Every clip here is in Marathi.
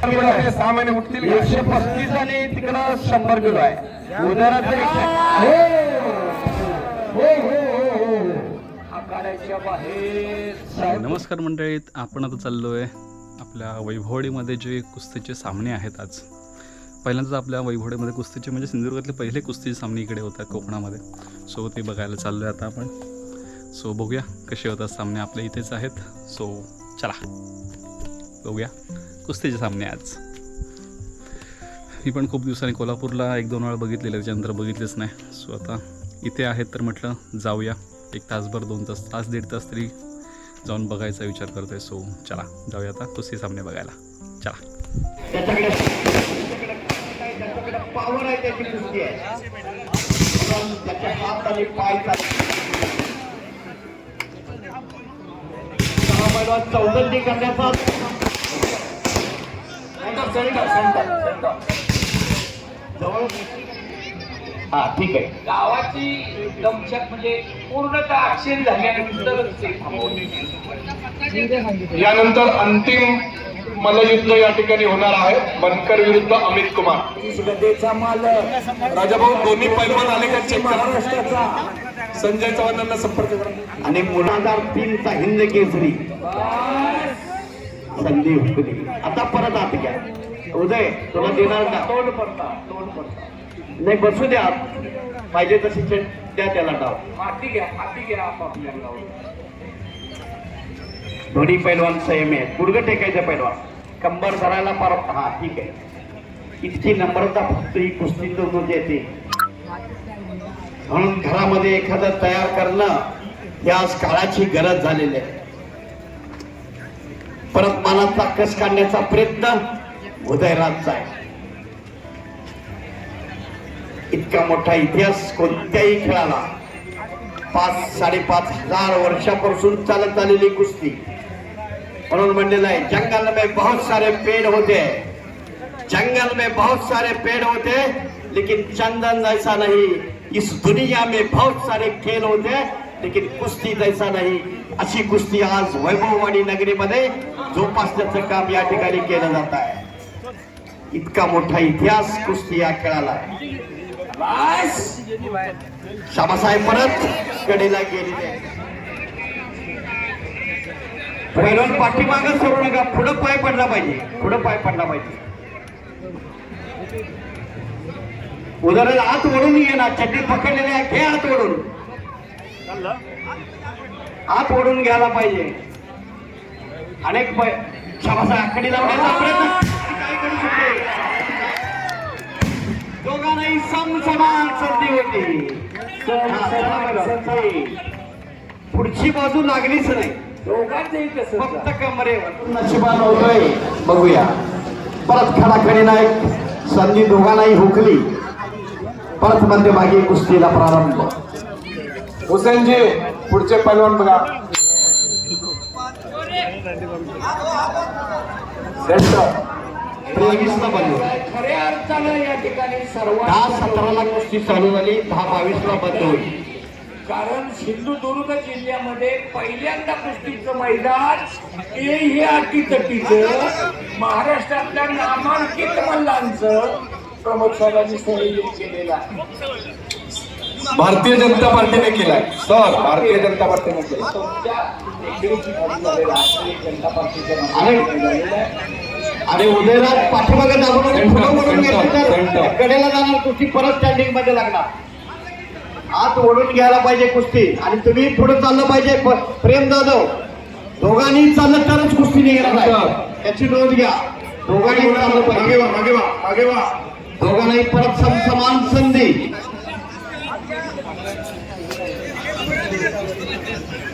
6 महिने उठतील 135 आणि तिकडं 100 किलो आहे उदराचं आखाड्याच्या बाहेर. नमस्कार मंडळीत, आपण आता चाललोय आपल्या वैभववाडीमध्ये जे कुस्तीचे सामने आहेत. आज पहिल्यांदाच आपल्या वैभववाडीमध्ये कुस्तीचे म्हणजे सिंधुदुर्गातले पहिले कुस्तीचे सामने इकडे होतात कोकणामध्ये. सो ते बघायला चाललो आहे आता आपण. सो बघूया कसे होतात सामने. आपल्या इथेच आहेत. सो चला बघूया कुस्तीचे सामने आज. मी पण खूप दिवसांनी कोल्हापूरला 1-2 वेळा बघितलेले, त्याच्यानंतर बघितलेच नाही. सो आता इथे आहेत तर म्हटलं जाऊया 1 तासभर 2 तास 1.5 तास तरी जाऊन बघायचा विचार करतोय. सो चला जाऊया आता कुस्ती सामने बघायला. चला. पावर आहे त्याची कुस्ती आहे. त्याच्या हात आणि पाय चौदंडी करण्याचा जवळ. हा ठीक आहे. गावाची दमछाक म्हणजे पूर्णतः अक्षरी झाल्यानंतर यानंतर अंतिम मल्लयुद्ध या ठिकाणी होणार आहे. बनकर विरुद्ध अमित कुमार. गदेचा माल राजाभाऊ दोन्ही पैलवान आले का चेक करा. संजय चव्हाणांना संपर्क करा. आणि 2003 चा हिंद केसरी संधी हुकली. आता परत आत घ्या. उदय तुला देणार का? तोंड पडता नाही बसू द्या. पाहिजे तशी द्या त्याला डाव. माती घ्या आपापल्याला. दोन्ही पैलवान संयमी आहेत. गुडघं टेकायचं पैलवान, कंबर धरायला पार. हा ठीक आहे. इतकी नम्रता फक्त ही कुस्तीतून येते. म्हणून घरामध्ये एखादं तयार करणं या काळाची गरज झालेली आहे. परत मनाचा कस काढण्याचा प्रयत्न उदयराजचा आहे. इतका मोठा इतिहास कोणत्याही खेळाला 5-5.5 हजार वर्षापासून चालत आलेली कुस्ती. म्हणून म्हणलेलं आहे जंगल में बहुत सारे पेड़ होते हैं, जंगल में बहुत सारे पेड़ होते हैं लेकिन चंदन जैसा नहीं. इस दुनिया में बहुत सारे खेल होते हैं लेकिन कुस्ती जैसा नहीं. अशी कुस्ती आज वैभववाडी नगरीमध्ये जोपासण्याचं काम या ठिकाणी केलं जात आहे. इतका मोठा इतिहास कुस्ती या खेळाला. श्यामासाहेब परत कडेला गेलेले. पैलवान पाठीमागं सरू नका. पुढं पाय पडला पाहिजे. उदाहरण हात ओढून ये ना. चड्डी पकडलेले आहे. घे हात ओढून. हात ओढून घ्यायला पाहिजे. अनेक श्यामासाहेब आखडी लावण्याचा प्रयत्न काय करू शकते. दोघांनाही समान संधी होती. पुढची बाजू लागलीच नाही. फक्त कमरेवर नशिबान होतोय. बघूया परत खडाखडी नाही. संधी दोघांनाही हुकली. परत मध्यभागी कुस्तीला प्रारंभ. हुसेनजी पुढचे पैलवान बघा. खऱ्या अर्थानं या ठिकाणी 10-17 कुस्ती चालू झाली. 10-22 बंद होईल. कारण सिंधुदुर्ग जिल्ह्यामध्ये पहिल्यांदा कुस्तीचं मैदान हे अटीतटीचं महाराष्ट्रातल्या नामांकित मल्लांचं प्रमोद साहेबांनी संयोजन केलेलं आहे. भारतीय जनता पार्टीने केलाय सर. भारतीय जनता पार्टीने केला. जनता पार्टीच्या अरे उदयराज पाठीमागे कडेला जाणार. कुस्ती परत स्टँडिंग मध्ये लागणार. हात ओढून घ्यायला पाहिजे कुस्ती. आणि तुम्ही पुढे चाललं पाहिजे. प्रेम जाधव दोघांनी चाललं तरच कुस्ती निघणार आहे. त्याची नोंद घ्या. दोघांनी चाललं पाहिजे. दोघांनाही परत समान संधी.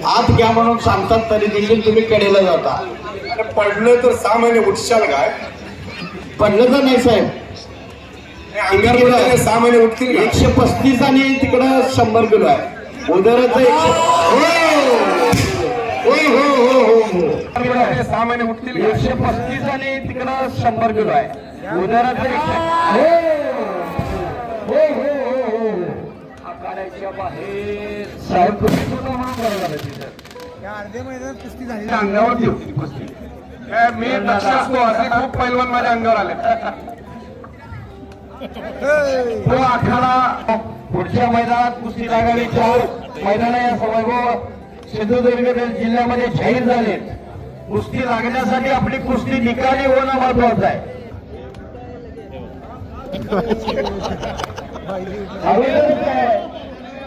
हात घ्या म्हणून सांगतात तरी देखील तुम्ही कडेला जाता. पडलं तर 6 महिने उठशाल काय. पडलं तर नाही साहेब. अंगार 6 महिने उठतील. 135 आणि तिकडं 100 किलो आहे. उदराचं 6 महिने उठतील. 135 आणि तिकडं 100 किलो आहे. उदराचं आखाड्याच्या बाहेर साहेब अर्ध्या मैदानात कुस्ती झाली. अंगावर ठेवली कुस्ती. काय मी दक्ष असतो असे खूप पैलवान माझ्या अंगावर आले. तो आखाडा पुढच्या मैदानात कुस्ती लागावी 4 मैदान या वैभव सिंधुदुर्ग जिल्ह्यामध्ये जाहीर झालेत. कुस्ती लागण्यासाठी आपली कुस्ती निकाली होणं महत्वाचं आहे.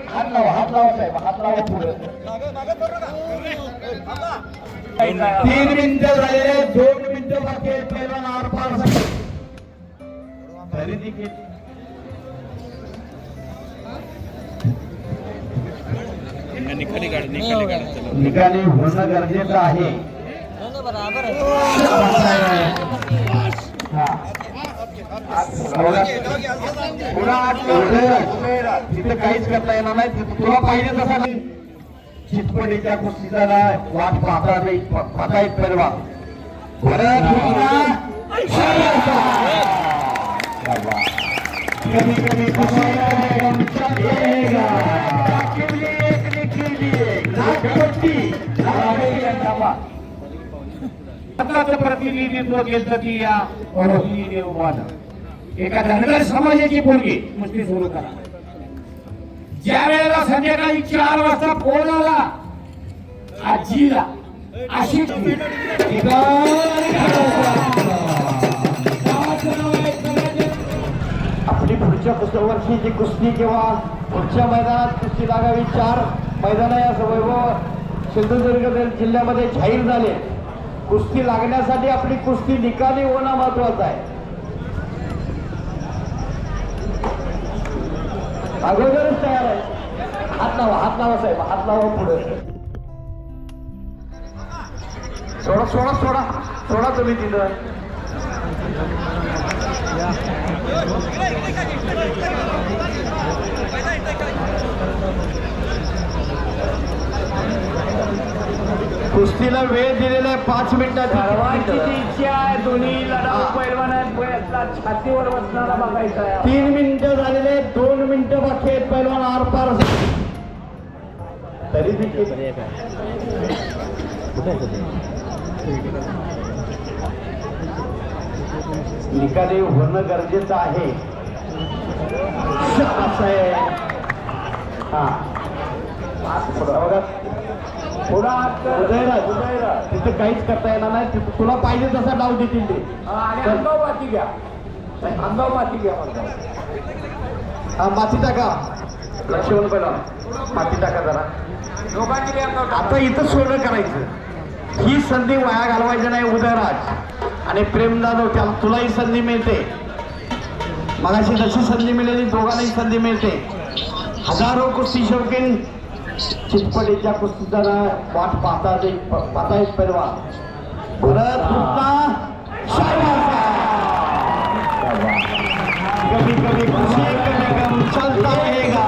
हात लावा साहेब, हात लावा पुढे. 3 मिनिटं झालेले, 2 मिनिटं बाकी आहेत. पहिला आरपार तरी देखील निकाली होणं गरजेचं आहे. तिथे काहीच करता येणार नाही. तुला पाहिजे तसा चितपडीच्या कुस्तीचा वाट पाहता नाही, पाहता येत परवा. कभी कभी प्रतिनिधित्व केलं की या एका धनगर समाजाची पोरगी कुस्ती सुरू करा. ज्या वेळेला संध्याकाळी 4 वाजता फोन आला आजीला अशी आपली पुढच्या वर्षीची कुस्ती किंवा पुढच्या मैदानात कुस्ती लागावी 4 मैदान या वैभव सिंधुदुर्ग जिल्ह्यामध्ये जाहीर झाले. कुस्ती लागण्यासाठी आपली कुस्ती निकाली होणं महत्वाचं आहे. अगोदरच तयार आहे. हात लावा साहेब, हात लावा पुढे. सोडा तुम्ही तिथं. कुस्तीला वेळ दिलेला आहे 5 मिनिटाची इच्छा आहे. दोन्ही लढाऊ पैलवानांना छातीवर बसणारा बघायचा आहे. 3 मिनिटं झालेले, 2 मिनिटं बाकी आहेत. पैलवान आरपार तरी देखील निकाली होणं गरजेचं आहे. तिथं काहीच करता येणार नाही. तुला पाहिजे तसा डाव देतील ते. अंगाव माती घ्या, माती टाका. लक्ष्मण पहिला माती टाका जरा. आता इथं सोडं करायचं. ही संधी वाया घालवायची नाही. उदयराज आणि प्रेम जाधव, त्याला तुलाही संधी मिळते. मगाशी जशी संधी मिळाली दोघांनाही संधी मिळते. हजारो कुस्ती शौकीन चितपडीच्या कुस्तीचा वाट पाहता येत परवा. परत कभी कभी खुशी कभी गम चलता रहेगा.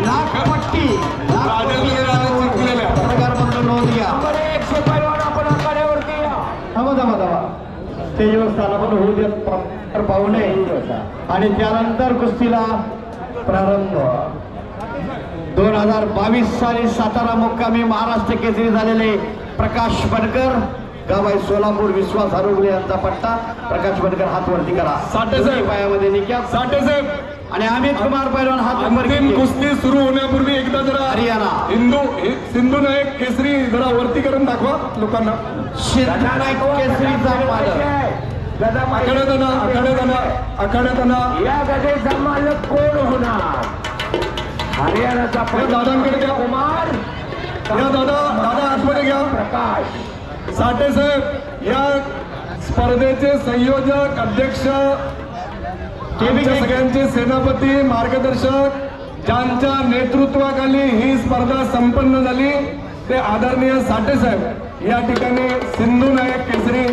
नागपट्टी पत्रकार म्हणून नोंद घ्या. थांबा स्टेजवर स्थानापन्न होऊ देत पाहू नये. आणि त्यानंतर कुस्तीला प्रारंभ. 2022 साली सातारा मुक्कामी महाराष्ट्र केसरी झालेले प्रकाश बनकर, गावाई सोलापूर, विश्वास आरोग्य यांचा पट्टा. प्रकाश बनकर हात वरती करा. साठे पायामध्ये निक्या साठे साहेब आणि अमित कुमार पैलवान हात अंतिम कुस्ती सुरू होण्यापूर्वी एकदा जरा हरियाणा सिंधू नायक केसरी जरा वरती करून दाखवा लोकांना. सिंधू नायक केसरीचा आखाड्यात या गदेचा मालक कोण होणार? हरियाणाचा दादांकडे घ्या. कुमार या दादा आतमध्ये घ्या. प्रकाश साठे साहेब या स्पर्धेचे संयोजक, अध्यक्ष, आमच्या सगळ्यांचे सेनापती, मार्गदर्शक, ज्यांच्या नेतृत्वाखाली ही स्पर्धा संपन्न झाली ते आदरणीय साठे साहेब या ठिकाणी सिंधू नायक केसरी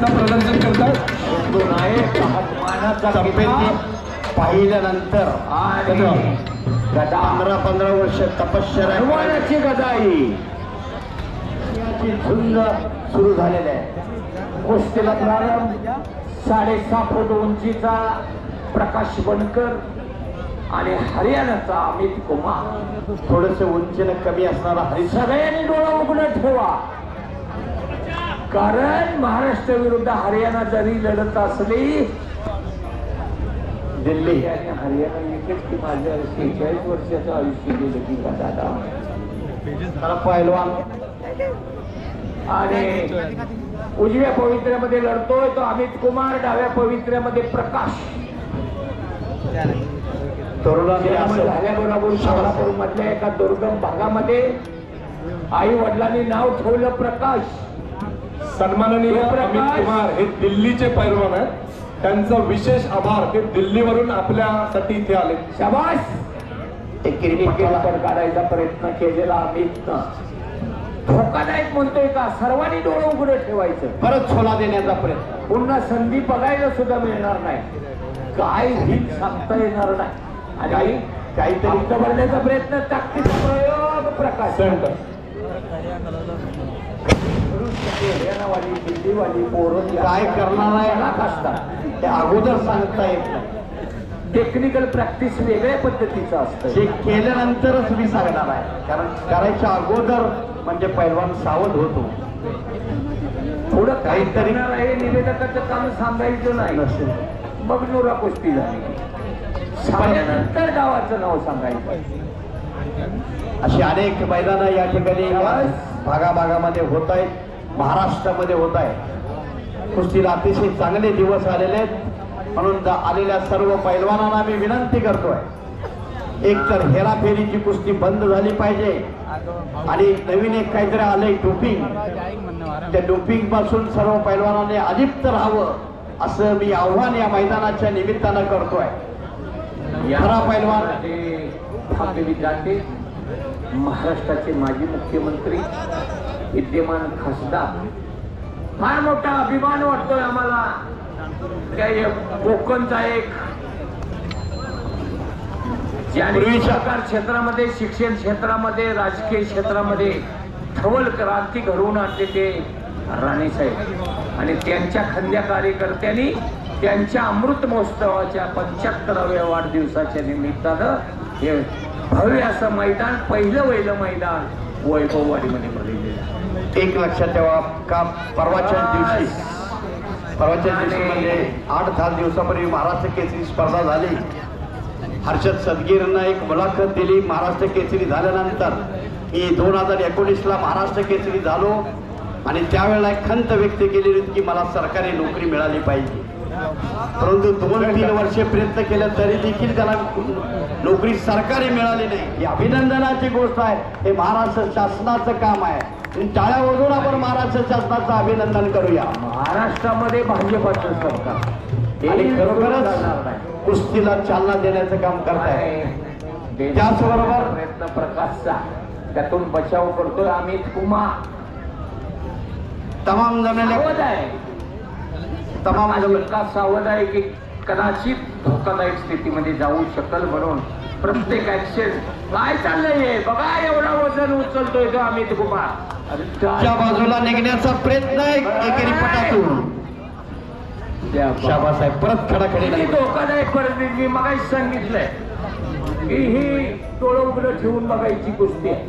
प्रदर्शन करतात. सिंधू नायक मानाचा पाहिल्यानंतर 15 वर्ष तपश्चर्या गदाई झुंज सुरू झालेले आहे. कुस्तीला प्रारंभ. 6.5 फूट उंचीचा प्रकाश बनकर आणि हरियाणाचा अमित कुमार. थोडस उंचीनं कमी असणारा हरीश. सगळ्यांनी डोळा उघडं ठेवा, कारण महाराष्ट्र विरुद्ध हरियाणा जरी लढत असली, दिल्ली आणि हरियाणा एकच की माझ्या 46 वर्षाचं आयुष्य गेलं की का दादा. खरा पहिलवान. आणि उजव्या पवित्र्यामध्ये लढतोय तो अमित कुमार, डाव्या पवित्र्यामध्ये प्रकाश. तरुणांनी जन्म असं झाल्याबरोबर सोलापूर मधल्या एका दुर्गम भागामध्ये आई वडिलांनी नाव ठेवलं प्रकाश. सन्माननीय अमित कुमार हे दिल्लीचे पैलवान आहेत. त्यांचा विशेष आभार. ते दिल्लीवरून आपल्यासाठी इथे आले. शाबास. एक क्रिकेट काढायचा प्रयत्न केलेला अमितनं धोकादायक म्हणतोय का? सर्वांनी डोळं उघडं ठेवायचं. परत छोला देण्याचा प्रयत्न. पुन्हा संधी बघायला सुद्धा मिळणार नाही. काय हित सांगता येणार नाही. आणि काहीतरी अंक भरण्याचा प्रयत्न, ताकदीचा प्रयोग प्रकाश. हरियाणावाली दिल्लीवाली पोरं काय करणार आहे लाख असतात. ते अगोदर सांगता येत नाही. टेक्निकल प्रॅक्टिस वेगळ्या पद्धतीचं असतं. जे केल्यानंतरच मी सांगणार आहे. कारण करायच्या अगोदर म्हणजे पैलवान सावध होतो. थोडं काहीतरी- काहीतरी आहे, निवेदकाचं काम सांगायचं नाही. नसेल मग नोरा कुस्ती झाली. सांगल्यानंतर गावाचं नाव सांगायचं. अशी अनेक मैदानं या ठिकाणी या भागाभागामध्ये होत आहेत. महाराष्ट्रामध्ये होत आहे. कुस्तीला अतिशय चांगले दिवस आलेले आहेत. म्हणून आलेल्या सर्व पैलवानांना मी विनंती करतोय, एक तर हेराफेरीची कुस्ती बंद झाली पाहिजे आणि नवीन एक काहीतरी आलंय डोपिंग. त्या डोपिंग पासून सर्व पैलवानांनी अलिप्त राहावं असं मी आव्हान या मैदानाच्या निमित्तानं करतोय. खरा पैलवान विद्यार्थी, महाराष्ट्राचे माजी मुख्यमंत्री, विद्यमान खासदार, फार मोठा अभिमान वाटतोय आम्हाला. कोकणचा एक ज्याने सरकार क्षेत्रामध्ये, शिक्षण क्षेत्रामध्ये, राजकीय क्षेत्रामध्ये ठवल क्रांती घडवून आणते ते राणेसाहेब. आणि त्यांच्या खंद्या कार्यकर्त्यांनी त्यांच्या अमृत महोत्सवाच्या 75व्या वाढदिवसाच्या निमित्तानं हे भव्य असं मैदान, पहिलं वहिलं मैदान वैभववाडीमध्ये भरलेलं. एक लक्षात ठेवा, का परवाच्या दिवशी म्हणजे 8-10 दिवसापूर्वी महाराष्ट्र केसरी स्पर्धा झाली. हर्षद सदगीरनं एक मुलाखत दिली. महाराष्ट्र केसरी झाल्यानंतर मी 2019ला महाराष्ट्र केसरी झालो आणि त्यावेळेला एक खंत व्यक्त केली होती की मला सरकारी नोकरी मिळाली पाहिजे. परंतु 2-3 वर्षे प्रयत्न केले तरी देखील त्याला नोकरी सरकारी मिळाली नाही. ही अभिनंदनाची गोष्ट आहे. हे महाराष्ट्र शासनाचं काम आहे. टाळ्या वाजवून आपण महाराष्ट्र शासनाचं अभिनंदन करूया. महाराष्ट्रामध्ये भाजपाचं सरकार आणि खरोखरच कुस्तीला चालना देण्याचं काम करताय. त्याचबरोबर प्रयत्न प्रकाशचा त्यातून बचाव करतोय अमित कुमार. तमाम जमलेल्या सावध आहे. तमाम इतका सावध आहे की कदाचित धोकादायक स्थितीमध्ये जाऊ शकल. म्हणून प्रत्येक ऍक्शन काय चाललंय बघा. एवढा वजन उचलतोय तो अमित कुमार. च्या बाजूला निघण्याचा प्रयत्न आहे एकेरी पटातून. शाबासाहेब परत खडाखडी किती धोकादायक परिस्थिती. मी मगाशी सांगितलंय की ही डोळं उघडं ठेवून बघायची कुस्ती आहे.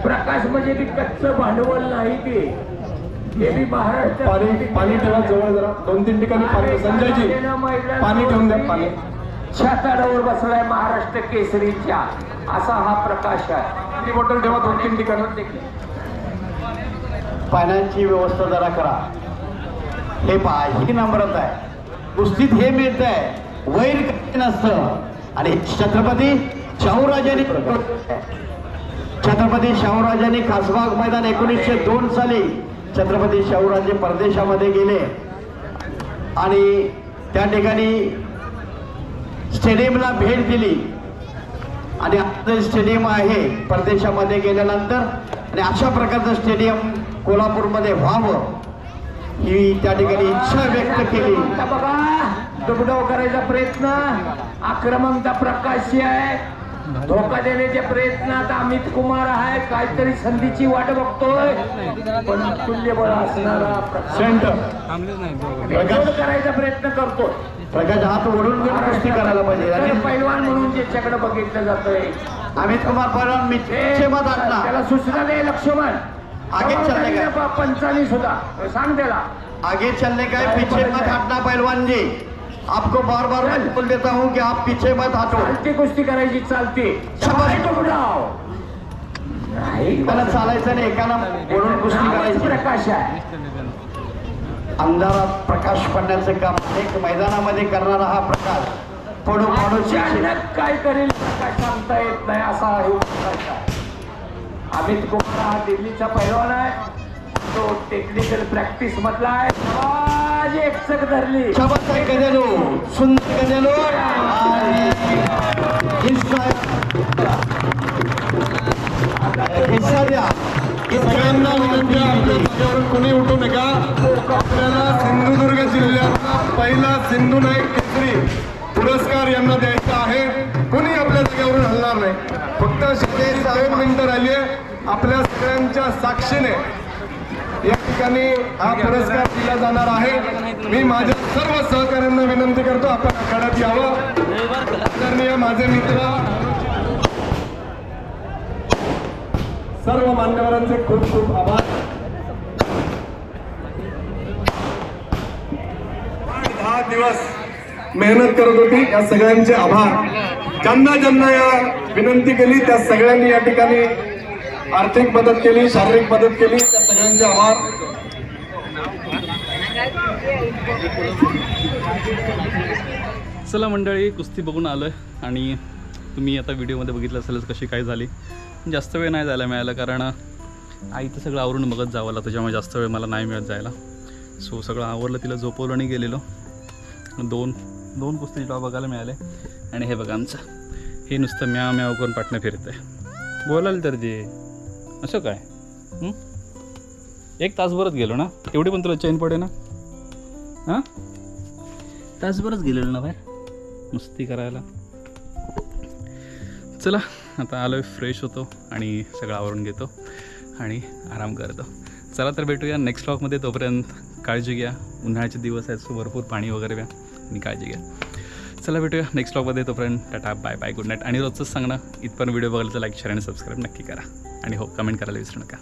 प्रकाश म्हणजे ती कच्चं भांडवल नाही. ते बी महाराष्ट्र पाणी ठेवा जवळ जरा. 2-3 ठिकाणी पाणी. संजयजी पाणी ठेवून द्या. पाणी छाताडावर बसलाय महाराष्ट्र केसरीच्या असा हा प्रकाश आहे. बॉटल ठेवा 2-3 ठिकाणी. पाण्याची व्यवस्था जरा करा. हे पहा, ही नम्रता आहे. कुस्तीत हे मिळत आहे, वैर काही नसतं. आणि छत्रपती शाहूराजांनी खासबाग मैदान 1902 साली छत्रपती शाहूराजे परदेशामध्ये गेले आणि त्या ठिकाणी स्टेडियमला भेट दिली. आणि आता स्टेडियम आहे परदेशामध्ये गेल्यानंतर. आणि अशा प्रकारचं स्टेडियम कोल्हापूरमध्ये व्हावं ही त्या ठिकाणी इच्छा व्यक्त केली. बघा दुबडाव करायचा प्रयत्न. आक्रमकता प्रकाशी आहे. धोका देण्याच्या प्रयत्नात अमित कुमार आहे, काहीतरी संधीची वाट बघतोय, पण तुल्यबळ असणारा प्रकाश करायचा प्रयत्न करतोय. प्रकाश हात ओढून घेऊन कुस्ती करायला पाहिजे. तर आणि पैलवान म्हणून ज्याच्याकडे बघितलं जातंय अमित कुमार पैलवान मिचे मत आणला. त्याला सूचना दे लक्ष्मण, आगे चलने का. पंचानी सुद्धा सांग त्याला. आगे चलने का है, पीछे मत हटना पहलवान जी. आपको बार बार मैं बोल देता हूँ कि आप पीछे मत हटो. चालती कुस्ती करायची, चालते त्याला चालायचं नाही, एकानं ओढून कुस्ती करायची. प्रकाश आहे, अंधारात प्रकाश पडण्याचं काम एक मैदानामध्ये करणारा हा प्रकाश पडू पडू अचानक काय करेल काय सांगता येत नाही असा हे प्रकाश आहे. अमित कुमार हा दिल्लीचा पैलवान आहे, तो टेक्निकल प्रॅक्टिस मधला आहे. आज एक चक धरली, शबत गजेलो, सुंदर गजेलो आणि हिस्सा द्या. सगळ्यांना विनंती आहे, आपल्या जागेवरून कोणी उठू नका. आपल्याला सिंधुदुर्ग जिल्ह्यातला पहिला सिंधू नाईक केसरी पुरस्कार यांना द्यायचा आहे. कोणी आपल्या जागेवरून हलणार नाही. फक्त 2 मिनिटं राहिली आहे. आपल्या सगळ्यांच्या साक्षीने या ठिकाणी हा पुरस्कार दिला जाणार आहे. मी माझ्या सर्व सहकाऱ्यांना विनंती करतो, आपण आखाड्यात यावं. आदरणीय माझे मित्र, सर्व मान्यवरांचे खूप खूप आभार. 10 दिवस मेहनत करत होती, या सगळ्यांचे आभार. ज्यांना ज्यांना या विनंती केली त्या सगळ्यांनी या ठिकाणी आर्थिक मदत केली, शारीरिक मदत केली, त्या सगळ्यांचे आभार. चला मंडळी, कुस्ती बघून आलो आहे आणि तुम्ही आता व्हिडिओमध्ये बघितलं असेलच कशी काय झाली. जास्त वेळ नाही जायला मिळाला, कारण आईचं सगळं आवरून बघत जावं लागतं, त्याच्यामुळे जास्त वेळ मला नाही मिळत जायला. सो सगळं आवरलं, तिला झोपवलं आणि गेलेलो. दोन कुस्ती जेव्हा बघायला मिळाले. आणि हे बघा आमचं, हे नुसतं म्याव म्याव करून पाटणं फिरतं आहे. बोलाल तर ते असं काय 1 तासभरच गेलो ना, एवढी पण तुला चैन पडे ना. हां, तासभरच गेलेलो ना बाहेर मस्ती करायला. चला आता आलो आहे, फ्रेश होतो आणि सगळं आवरून घेतो आणि आराम करतो. चला तर भेटूया नेक्स्ट व्लॉगमध्ये. तोपर्यंत काळजी घ्या, उन्हाळ्याचे दिवस आहेत, सो भरपूर पाणी वगैरे प्या आणि काळजी घ्या. चला भेटूया नेक्स्ट व्लॉगमध्ये. तोपर्यंत tata, bye bye, good night. आणि रोजचंच सांगणं, इथपर्यंत व्हिडिओ बघायला तर लाईक, शेअर आणि सबस्क्राईब नक्की करा. आणि हो, कमेंट करायला विसरू नका.